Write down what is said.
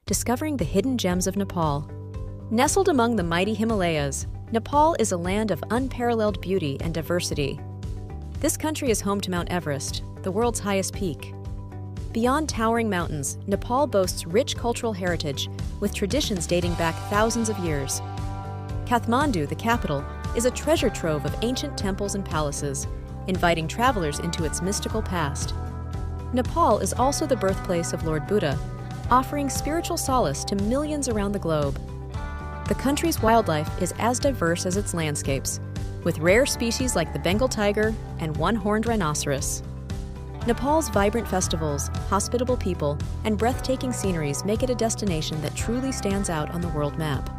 discovering the hidden gems of Nepal. Nestled among the mighty Himalayas, Nepal is a land of unparalleled beauty and diversity. This country is home to Mount Everest, the world's highest peak. Beyond towering mountains, Nepal boasts rich cultural heritage with traditions dating back thousands of years. Kathmandu, the capital, is a treasure trove of ancient temples and palaces, inviting travelers into its mystical past. Nepal is also the birthplace of Lord Buddha, offering spiritual solace to millions around the globe. The country's wildlife is as diverse as its landscapes, with rare species like the Bengal tiger and one-horned rhinoceros. Nepal's vibrant festivals, hospitable people, and breathtaking sceneries make it a destination that truly stands out on the world map.